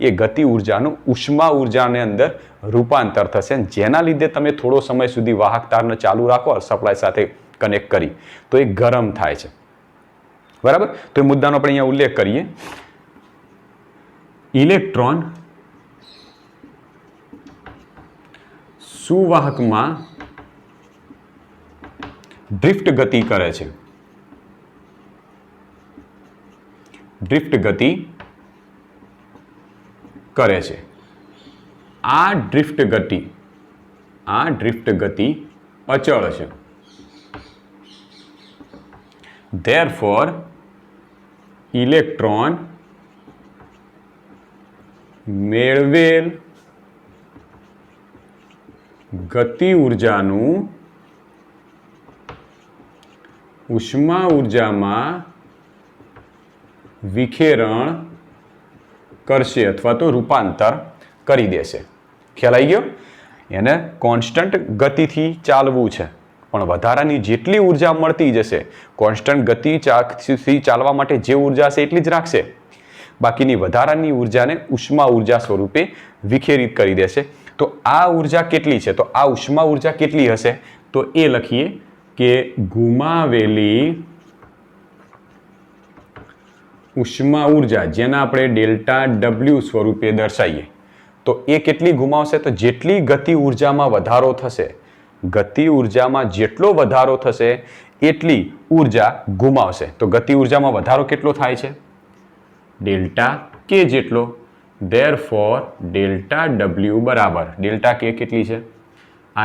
એ ગતિ ઉર્જાનું ઉષ્મા ઉર્જાને અંદર રૂપાંતર થશે, જેના લીધે તમે થોડો સમય સુધી વાહક તારને ચાલુ રાખો સપ્લાય સાથે કનેક્ટ કરી તો એ ગરમ થાય છે. બરાબર? તો એ મુદ્દાનો આપણે અહીંયા ઉલ્લેખ કરીએ. ઇલેક્ટ્રોન સુવાહકમાં ડ્રિફ્ટ ગતિ કરે છે ડ્રિફ્ટ ગતિ કરે છે. આ ડ્રિફ્ટ ગતિ અચળ છે. Therefore, ઇલેક્ટ્રોન મેળવેલ ગતિ ઉર્જાનું ઉષ્મા ઉર્જામાં વિખેરણ કરશે અથવા તો રૂપાંતર કરી દેશે. ખ્યાલ આવી ગયો? એને કોન્સ્ટન્ટ ગતિથી ચાલવું છે, પણ વધારાની જેટલી ઉર્જા મળતી જશે, કોન્સ્ટન્ટ ગતિથી ચાલવા માટે જે ઉર્જા હશે એટલી જ રાખશે, બાકીની વધારાની ઉર્જાને ઉષ્મા ઉર્જા સ્વરૂપે વિખેરિત કરી દેશે. તો આ ઉર્જા કેટલી છે? તો આ ઉષ્મા ઉર્જા કેટલી હશે? તો એ લખીએ કે ગુમાવેલી ઉષ્મા ઉર્જા, જેના આપણે ડેલ્ટા ડબલ્યુ સ્વરૂપે દર્શાવીએ, તો એ કેટલી ગુમાવશે? તો જેટલી ગતિ ઉર્જામાં વધારો થશે, ગતિ ઉર્જામાં જેટલો વધારો થશે એટલી ઉર્જા ગુમાવશે. તો ગતિ ઉર્જામાં વધારો કેટલો થાય છે? ડેલ્ટા કે જેટલો. Therefore, ડેલ્ટા ડબલ્યુ બરાબર ડેલ્ટા કે કેટલી છે?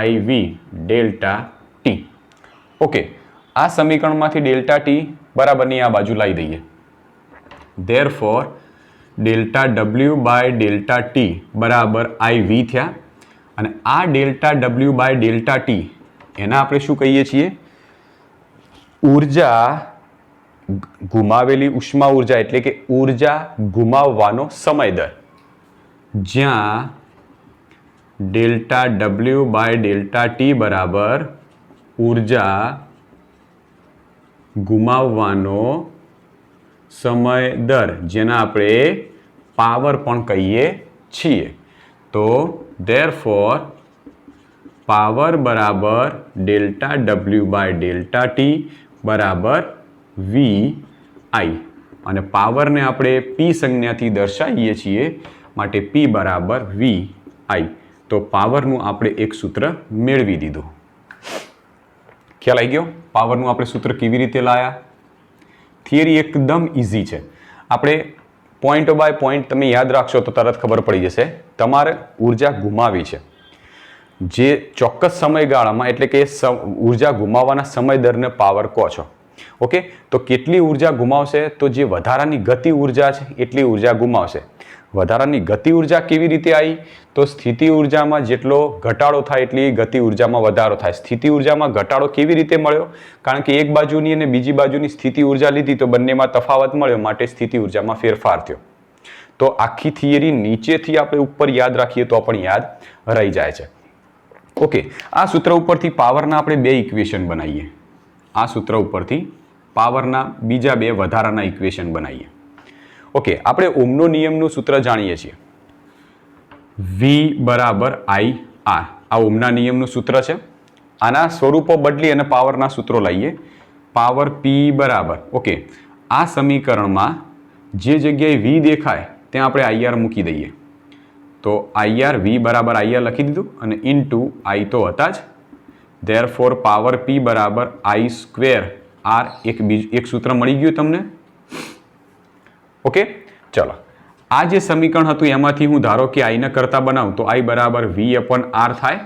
IV delta T. ઓકે, આ સમીકરણમાંથી ડેલ્ટા ટી બરાબરની આ બાજુ લાવી દઈએ. Therefore, delta W by delta T બરાબર IV થયા. અને આ delta W by delta T એના આપણે શું કહીએ છીએ? ઉર્જા, ગુમાવેલી ઉષ્મા ઉર્જા એટલે કે ઉર્જા ગુમાવવાનો સમય દર. જ્યાં delta W by delta T બરાબર ઉર્જા ગુમાવવાનો સમય દર, જેના આપણે પાવર પણ કહીએ છીએ. તો therefore પાવર બરાબર delta W by delta T બરાબર VI. અને પાવરને આપણે P સંજ્ઞાથી દર્શાવીએ છીએ, માટે P બરાબર VI. તો પાવરનું આપણે એક સૂત્ર મેળવી દીધું. ખ્યાલ આવી ગયો? પાવરનું આપણે સૂત્ર કેવી રીતે લાયા? થિયરી એકદમ ઇઝી છે. આપણે પોઈન્ટ બાય પોઈન્ટ તમે યાદ રાખશો તો તરત ખબર પડી જશે. તમારે ઉર્જા ગુમાવી છે, જે ચોક્કસ સમયગાળામાં, એટલે કે ઉર્જા ગુમાવવાના સમય દરને પાવર કહો છો. ઓકે, તો કેટલી ઉર્જા ગુમાવશે? તો જે વધારાની ગતિ ઉર્જા છે એટલી ઉર્જા ગુમાવશે. વધારાની ગતિ ઉર્જા કેવી રીતે આવી? તો સ્થિતિ ઉર્જામાં જેટલો ઘટાડો થાય એટલી ગતિ ઉર્જામાં વધારો થાય. સ્થિતિ ઉર્જામાં ઘટાડો કેવી રીતે મળ્યો? કારણ કે એક બાજુની અને બીજી બાજુની સ્થિતિ ઉર્જા લીધી તો બંનેમાં તફાવત મળ્યો, માટે સ્થિતિ ઉર્જામાં ફેરફાર થયો. તો આખી થિયરી નીચેથી આપણે ઉપર યાદ રાખીએ તો પણ યાદ રહી જાય છે. ઓકે, આ સૂત્ર ઉપરથી પાવરના આપણે બે ઇક્વેશન બનાવીએ. આ સૂત્ર ઉપરથી પાવરના બીજા બે વધારાના ઇક્વેશન બનાવીએ. ઓકે, આપણે ઓહમનો નિયમનું સૂત્ર જાણીએ છીએ, V બરાબર I R. આ ઓહમના નિયમનું સૂત્ર છે. આના સ્વરૂપો બદલી અને પાવરના સૂત્રો લઈએ. પાવર P બરાબર, ઓકે, આ સમીકરણમાં જે જગ્યાએ V દેખાય ત્યાં આપણે IR મૂકી દઈએ. તો IR, V બરાબર IR લખી દીધું અને ઇન્ટુ I તો હતા જ. Therefore પાવર P બરાબર I સ્ક્વેર R. એક સૂત્ર મળી ગયું તમને. ઓકે, ચલો, આ જે સમીકરણ હતું એમાંથી હું ધારો કે I ને કરતા બનાવું તો I બરાબર V અપોન R થાય.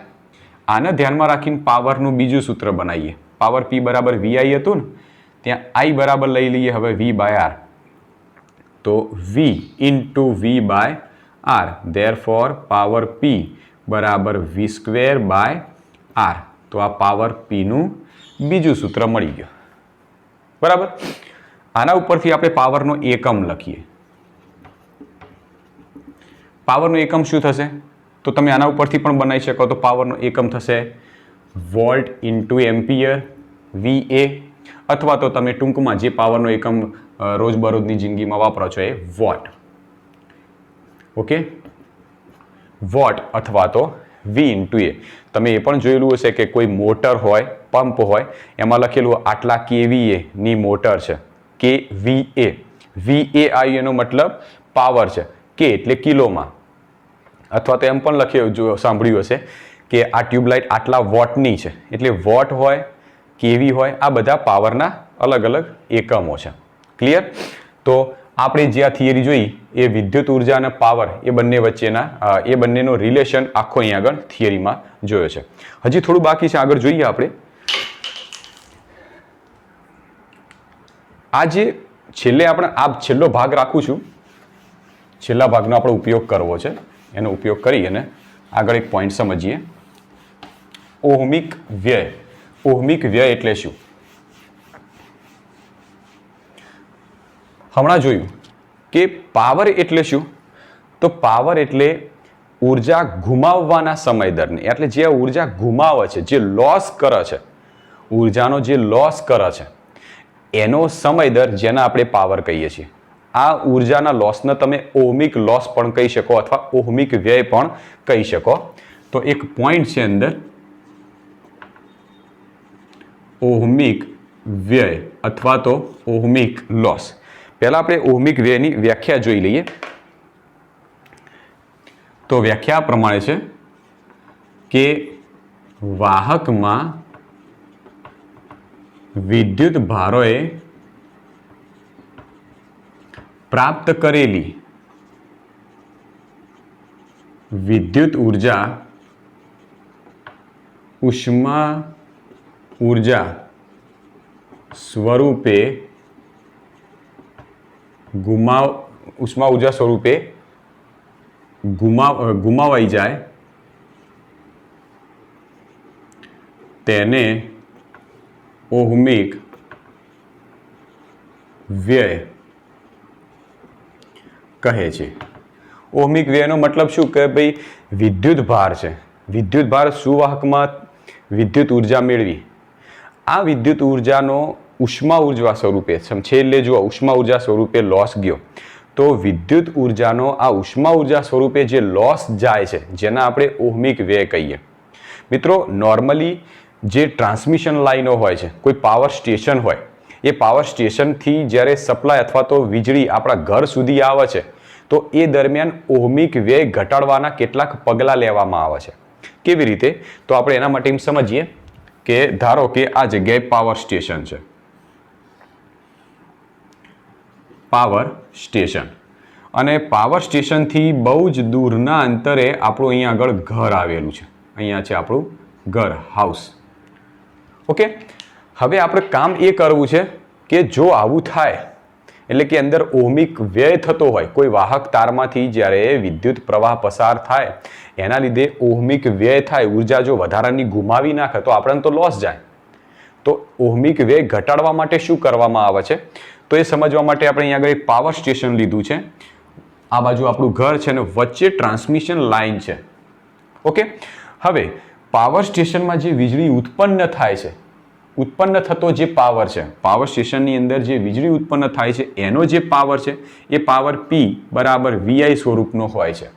આને ધ્યાનમાં રાખીને પાવરનું બીજું સૂત્ર બનાવીએ. પાવર P બરાબર VI હતું ને, ત્યાં I બરાબર લઈ લઈએ હવે V બાય R. તો V into V by R. Therefore power P બરાબર V સ્ક્વેર બાય R. તો આ પાવર P નું બીજું સૂત્ર મળી ગયું. બરાબર. આના ઉપરથી આપણે પાવરનો એકમ લખીએ. પાવરનો એકમ શું થશે? તો તમે આના ઉપરથી પણ બનાવી શકો. તો પાવરનો એકમ થશે વોલ્ટ ઇન્ટુ એમ્પિયર, VA, અથવા તો તમે ટૂંકમાં જે પાવરનો એકમ રોજબરોજની જિંદગીમાં વાપરો છો એ વોટ. ઓકે, વોટ અથવા તો V ઇન્ટુ એ. તમે એ પણ જોયેલું હશે કે કોઈ મોટર હોય, પંપ હોય, એમાં લખેલું આટલા KVA ની મોટર છે, KVA. VA એનો મતલબ પાવર છે, K એટલે કિલોમાં. અથવા તો એમ પણ લખ્યું, સાંભળ્યું હશે કે આ ટ્યુબલાઇટ આટલા વોટની છે, એટલે વોટ હોય, KV હોય, આ બધા પાવરના અલગ અલગ એકમો છે. ક્લિયર? તો આપણે જે આ થિયરી જોઈ એ વિદ્યુત ઉર્જા અને પાવર એ બંને વચ્ચેના એ બંનેનો રિલેશન આખો અહીં આગળ થિયરીમાં જોયો છે. હજી થોડું બાકી છે, આગળ જોઈએ આપણે. આ જે છેલ્લે આપણે આ છેલ્લો ભાગ રાખું છું, છેલ્લા ભાગનો આપણે ઉપયોગ કરવો છે. એનો ઉપયોગ કરી અને આગળ એક પોઈન્ટ સમજીએ. ઓહમિક વ્યય. ઓહમિક વ્યય એટલે શું? હમણાં જોયું કે પાવર એટલે શું? તો પાવર એટલે ઉર્જા ગુમાવવાના સમય દરને, એટલે જે ઉર્જા ગુમાવે છે, જે લોસ કરે છે, ઉર્જાનો જે લોસ કરે છે એનો સમય દર, જેને આપણે પાવર કહીએ છીએ. આ ઉર્જાના લોસને તમે ઓહમિક લોસ પણ કહી શકો અથવા ઓહમિક વ્યય પણ કહી શકો. તો એક પોઈન્ટ છે અંદર, ઓહમિક વ્યય અથવા તો ઓહમિક લોસ. પહેલા આપણે ઓહમિક વ્યયની વ્યાખ્યા જોઈ લઈએ. તો વ્યાખ્યા પ્રમાણે છે કે વાહકમાં વિદ્યુત ભારોએ પ્રાપ્ત કરેલી વિદ્યુત ઉર્જા ઉષ્મા ઉર્જા સ્વરૂપે ઉષ્મા ઉર્જા સ્વરૂપે ગુમાવાઈ જાય તેને ઓહમિક વ્યય કહે છે. ઓહમિક વ્યયનો મતલબ શું કે ભાઈ વિદ્યુત ભાર છે, વિદ્યુત ભાર સુવાહકમાં વિદ્યુત ઉર્જા મેળવી, આ વિદ્યુત ઉર્જાનો ઉષ્મા ઉર્જા સ્વરૂપે છેલ્લે જો ઉષ્મા ઉર્જા સ્વરૂપે લોસ ગયો, તો વિદ્યુત ઉર્જાનો આ ઉષ્મા ઉર્જા સ્વરૂપે જે લોસ જાય છે જેને આપણે ઓહમિક વ્યય કહીએ. મિત્રો, નોર્મલી જે ટ્રાન્સમિશન લાઈનો હોય છે, કોઈ પાવર સ્ટેશન હોય, એ પાવર સ્ટેશનથી જ્યારે સપ્લાય અથવા તો વીજળી આપણા ઘર સુધી આવે છે, તો એ દરમિયાન ઓહમિક વ્યય ઘટાડવાના કેટલાક પગલાં લેવામાં આવે છે. કેવી રીતે? તો આપણે એના માટે એમ સમજીએ કે ધારો કે આ જગ્યાએ પાવર સ્ટેશન છે, પાવર સ્ટેશન, અને પાવર સ્ટેશનથી બહુ જ દૂરના અંતરે આપણું અહીંયા આગળ ઘર આવેલું છે. અહીંયા છે આપણું ઘર, હાઉસ. ઓકે, હવે આપણે કામ એ કરવું છે કે જો આવું થાય, એટલે કે અંદર ઓહમિક વ્યય થતો હોય, કોઈ વાહક તારમાંથી જ્યારે વિદ્યુત પ્રવાહ પસાર થાય એના લીધે ઓહમિક વ્યય થાય, ઉર્જા જો વધારાની ગુમાવી નાખે તો આપણને તો લોસ જાય. તો ઓહમિક વ્યય ઘટાડવા માટે શું કરવામાં આવે છે, તો એ સમજવા માટે આપણે અહીંયા આગળ એક પાવર સ્ટેશન લીધું છે. આ બાજુ આપણું ઘર છે અને વચ્ચે ટ્રાન્સમિશન લાઇન છે. ઓકે, હવે પાવર સ્ટેશનમાં જે વીજળી ઉત્પન્ન થાય છે, ઉત્પન્ન થતો જે પાવર છે, પાવર સ્ટેશનની અંદર જે વીજળી ઉત્પન્ન થાય છે એનો જે પાવર છે એ પાવર P બરાબર VI સ્વરૂપનો હોય છે.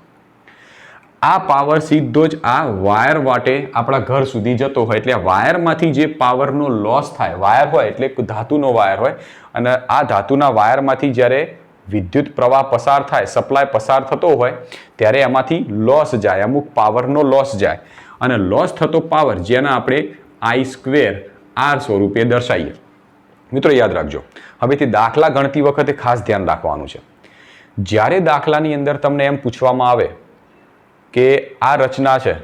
આ પાવર સીધો જ આ વાયર વાટે આપણા ઘર સુધી જતો હોય, એટલે આ વાયરમાંથી જે પાવરનો લોસ થાય, વાયર હોય એટલે ધાતુનો વાયર હોય, અને આ ધાતુના વાયરમાંથી જ્યારે વિદ્યુત પ્રવાહ પસાર થાય, સપ્લાય પસાર થતો હોય, ત્યારે એમાંથી લોસ જાય, અમુક પાવરનો લોસ જાય, અને લોસ થતો પાવર જેને આપણે I²R સ્વરૂપે દર્શાવીએ. મિત્રો યાદ રાખજો, હવેથી દાખલા ગણતી વખતે ખાસ ધ્યાન રાખવાનું છે. જ્યારે દાખલાની અંદર તમને એમ પૂછવામાં આવે કે આ રચના છે,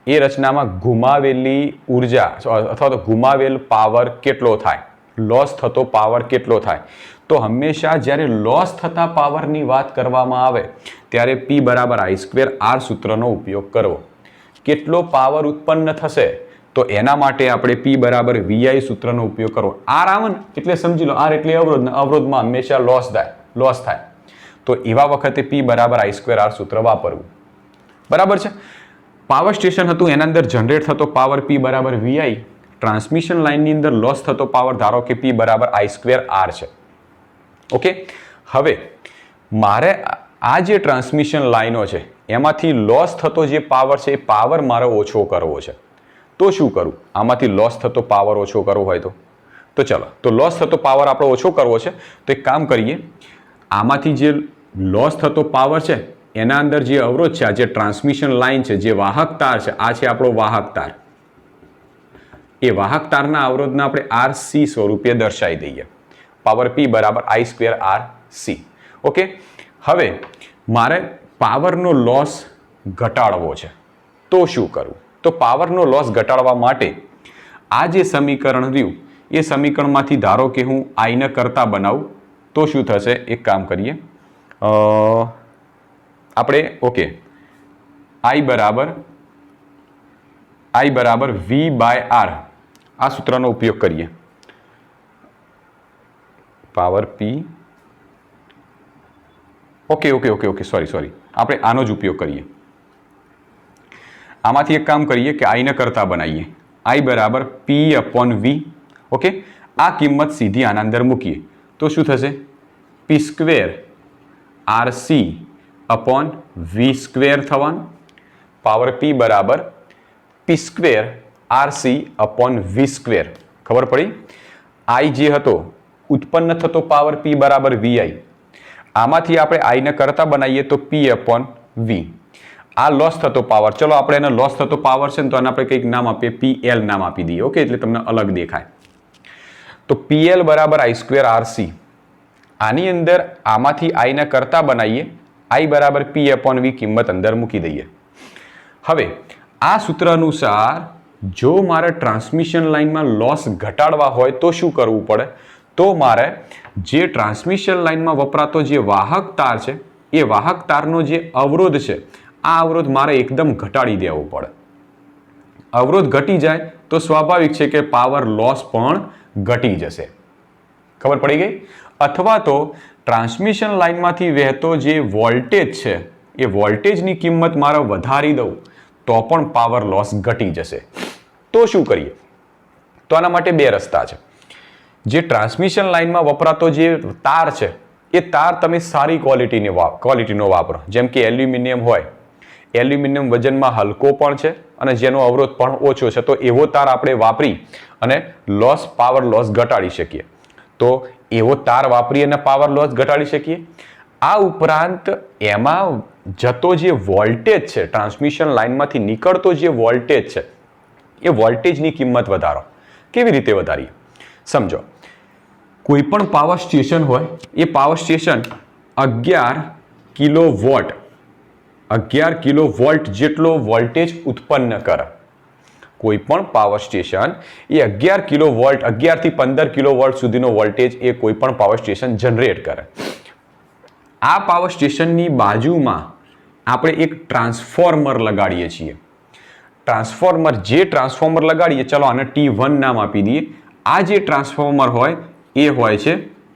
એ રચનામાં ગુમાવેલી ઉર્જા અથવા તો ગુમાવેલ પાવર કેટલો થાય, લોસ થતો પાવર કેટલો થાય, તો હંમેશા જ્યારે લોસ થતા પાવરની વાત કરવામાં આવે ત્યારે P બરાબર I²R સૂત્રનો ઉપયોગ કરવો. કેટલો પાવર ઉત્પન્ન થશે તો એના માટે આપણે P બરાબર VI સૂત્રનો ઉપયોગ કરવો. R આવે ને એટલે સમજી લો, R એટલે અવરોધ, અવરોધમાં હંમેશા લોસ થાય, તો એવા વખતે P બરાબર I²R સૂત્ર વાપરવું. બરાબર છે. પાવર સ્ટેશન હતું, એના અંદર જનરેટ થતો પાવર P બરાબર VI, ટ્રાન્સમિશન લાઇનની અંદર લોસ થતો પાવર ધારો કે P બરાબર I²R છે. ઓકે, હવે મારે આ જે ટ્રાન્સમિશન લાઈનો છે એમાંથી લોસ થતો જે પાવર છે એ પાવર મારે ઓછો કરવો છે. તો શું કરું? આમાંથી લોસ થતો પાવર ઓછો કરવો હોય તો ચલો, તો લોસ થતો પાવર આપણે ઓછો કરવો છે, તો એક કામ કરીએ, આમાંથી જે લોસ થતો પાવર છે એના અંદર જે અવરોધ છે, આ જે ટ્રાન્સમિશન લાઇન છે, જે વાહક તાર છે, આ છે આપણો વાહક તાર, એ વાહક તારના અવરોધને આપણે RC સ્વરૂપે દર્શાવી દઈએ. પાવર P બરાબર I²RC. ઓકે, હવે મારે પાવરનો લોસ ઘટાડવો છે તો શું કરવું? તો પાવરનો લોસ ઘટાડવા માટે આ જે સમીકરણ રહ્યું એ સમીકરણમાંથી ધારો કે હું આઈને કરતા બનાવું તો શું થશે? એક કામ કરીએ, આપણે ઓકે I બરાબર V/R આ સૂત્રનો ઉપયોગ કરીએ. પાવર P ઓકે સોરી આપણે આનો જ ઉપયોગ કરીએ. આમાંથી એક કામ કરીએ કે આઈને કરતા બનાવીએ. I બરાબર P/V. ઓકે, આ કિંમત સીધી આના અંદર મૂકીએ તો શું થશે? P² RC/V² થવાનું. પાવર P બરાબર P² RC/V². ખબર પડી? I જે હતો ઉત્પન્ન થતો પાવર P બરાબર VI. આમાંથી આપણે આઈને કરતા બનાવીએ તો P/V. આ લોસ થતો પાવર, ચલો આપણે એને લોસ થતો પાવર છે ને તો આને આપણે કંઈક નામ આપીએ, PL નામ આપી દઈએ. ઓકે, એટલે તમને અલગ દેખાય. તો PL બરાબર I² RC. આની અંદર આમાંથી આઈને કરતા બનાવીએ, I બરાબર P/V કિંમત અંદર મૂકી દઈએ. હવે આ સૂત્ર અનુસાર જો મારે ટ્રાન્સમિશન લાઇનમાં લોસ ઘટાડવા હોય તો શું કરવું પડે? તો મારે જે ટ્રાન્સમિશન લાઇનમાં વપરાતો જે વાહક તાર છે એ વાહક તારનો જે અવરોધ છે આ અવરોધ મારે એકદમ ઘટાડી દેવો પડે. અવરોધ ઘટી જાય તો સ્વાભાવિક છે કે પાવર લોસ પણ ઘટી જશે. ખબર પડી ગઈ? અથવા તો ટ્રાન્સમિશન લાઇનમાંથી વહેતો જે વોલ્ટેજ છે એ વોલ્ટેજની કિંમત મારે વધારી દઉં તો પણ પાવર લોસ ઘટી જશે. તો શું કરીએ? તો આના માટે બે રસ્તા છે. જે ટ્રાન્સમિશન લાઇનમાં વપરાતો જે તાર છે એ તાર તમે સારી ક્વોલિટીનો વાપરો. જેમ કે એલ્યુમિનિયમ હોય, એલ્યુમિનિયમ વજનમાં હલકો પણ છે અને જેનો અવરોધ પણ ઓછો છે, તો એવો તાર આપણે વાપરી અને પાવર લોસ ઘટાડી શકીએ. તો એવો તાર વાપરી અને પાવર લોસ ઘટાડી શકીએ. આ ઉપરાંત એમાં જતો જે વોલ્ટેજ છે, ટ્રાન્સમિશન લાઇનમાંથી નીકળતો જે વોલ્ટેજ છે એ વોલ્ટેજની કિંમત વધારો. કેવી રીતે વધારીએ? સમજો, કોઈ પણ પાવર સ્ટેશન હોય એ પાવર સ્ટેશન 11 કિલોવોલ્ટ જેટલો વોલ્ટેજ ઉત્પન્ન કરે. કોઈ પણ પાવર સ્ટેશન એ 11 કિલોવોલ્ટ, 11 થી 15 કિલોવોલ્ટ સુધીનો વોલ્ટેજ એ કોઈ પણ પાવર સ્ટેશન જનરેટ કરે. આ પાવર સ્ટેશનની બાજુમાં આપણે એક ટ્રાન્સફોર્મર લગાડીએ છીએ. જે ટ્રાન્સફોર્મર લગાડીએ, ચલો આને T1 નામ આપી દઈએ. આ જે ટ્રાન્સફોર્મર હોય એ હોય છે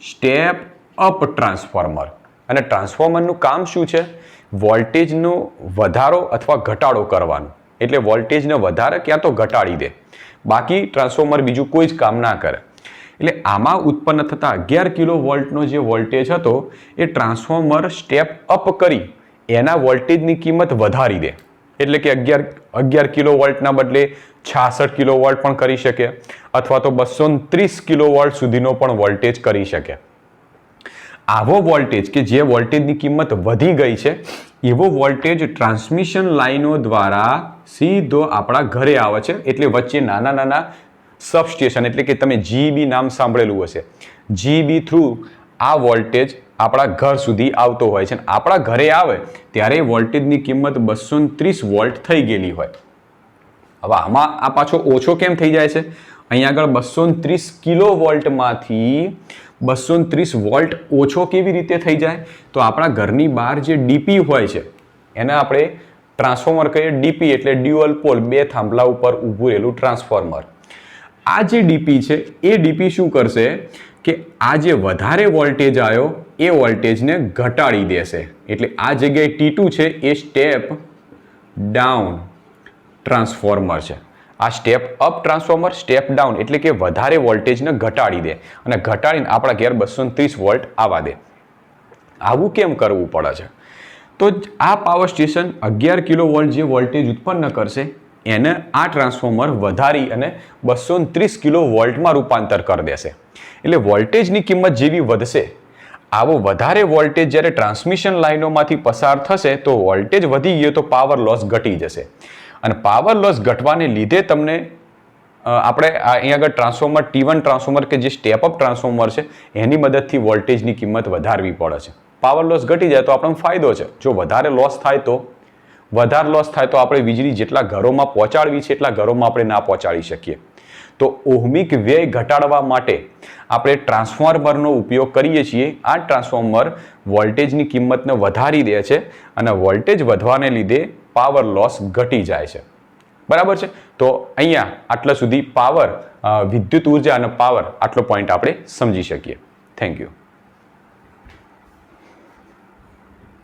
સ્ટેપ અપ ટ્રાન્સફોર્મર. અને ટ્રાન્સફોર્મરનું કામ શું છે? વોલ્ટેજનો વધારો અથવા ઘટાડો કરવાનું. એટલે વોલ્ટેજને વધારે ક્યાં તો ઘટાડી દે. બાકી ટ્રાન્સફોર્મર બીજું કોઈ જ કામ ના કરે. એટલે આમાં ઉત્પન્ન થતા 11 કિલોવોલ્ટનો જે વોલ્ટેજ હતો એ ટ્રાન્સફોર્મર સ્ટેપ અપ કરી એના વોલ્ટેજની કિંમત વધારી દે. એટલે કે 11 કિલોવોલ્ટના બદલે 66 કિલોવોલ્ટ પણ કરી શકે, અથવા તો 230 કિલોવોલ્ટ સુધીનો પણ વોલ્ટેજ કરી શકે. આવો વોલ્ટેજ કે જે વોલ્ટેજની કિંમત વધી ગઈ છે એવો વોલ્ટેજ ટ્રાન્સમિશન લાઇનો દ્વારા સીધો આપણા ઘરે આવે છે. એટલે વચ્ચે નાના સબસ્ટેશન, એટલે કે તમે GEB નામ સાંભળેલું હશે, GEB થ્રુ આ વોલ્ટેજ આપણા ઘર સુધી આવતો હોય છે. આપણા ઘરે આવે ત્યારે વોલ્ટેજની કિંમત 230 વોલ્ટ થઈ ગયેલી હોય. હવે આમાં આ પાછો ઓછો કેમ થઈ જાય છે? અહીંયા આગળ 230 કિલોવોલ્ટમાંથી 230 વોલ્ટ ઓછો કેવી રીતે થઈ જાય? તો આપણા ઘરની બહાર જે DP હોય છે એને આપણે ટ્રાન્સફોર્મર કહીએ. DP એટલે ડ્યુઅલ પોલ, બે થાંભલા ઉપર ઊભું રહેલું ટ્રાન્સફોર્મર. આ જે DP છે એ DP શું કરશે કે આ જે વધારે વોલ્ટેજ આવ્યો એ વોલ્ટેજને ઘટાડી દેશે. એટલે આ જગ્યાએ T2 છે એ સ્ટેપ ડાઉન ટ્રાન્સફોર્મર છે. આ step up transformer step down એટલે કે વધારે વોલ્ટેજને ઘટાડી દે અને ઘટાડીને આપણા ઘેર 230 વોલ્ટ આવવા દે. આવું કેમ કરવું પડે છે? તો આ પાવર સ્ટેશન 11 કિલોવોલ્ટ જે વોલ્ટેજ ઉત્પન્ન કરશે એને આ ટ્રાન્સફોર્મર વધારી અને 230 કિલોવોલ્ટમાં રૂપાંતર કરી દેશે. એટલે વોલ્ટેજની કિંમત જેવી વધશે, આવો વધારે વોલ્ટેજ જ્યારે ટ્રાન્સમિશન લાઇનોમાંથી પસાર થશે તો વોલ્ટેજ વધી ગયો તો પાવર લોસ ઘટી જશે. અને પાવર લોસ ઘટવાને લીધે તમને આપણે અહીંયા આગળ ટ્રાન્સફોર્મર T1 ટ્રાન્સફોર્મર કે જે સ્ટેપ અપ ટ્રાન્સફોર્મર છે એની મદદથી વોલ્ટેજની કિંમત વધારવી પડે છે. પાવર લોસ ઘટી જાય તો આપણને ફાયદો છે. જો વધારે લોસ થાય તો આપણે વીજળી જેટલા ઘરોમાં પહોંચાડવી છે એટલા ઘરોમાં આપણે ના પહોંચાડી શકીએ. તો ઓહમિક વ્યય ઘટાડવા માટે આપણે ટ્રાન્સફોર્મરનો ઉપયોગ કરીએ છીએ. આ ટ્રાન્સફોર્મર વોલ્ટેજની કિંમતને વધારી દે છે અને વોલ્ટેજ વધવાને લીધે પાવર લોસ ઘટી જાય છે. બરાબર છે. તો અહીંયા આટલા સુધી પાવર, વિદ્યુત ઉર્જા અને પાવર આટલો પોઈન્ટ આપણે સમજી શકીએ. Thank you.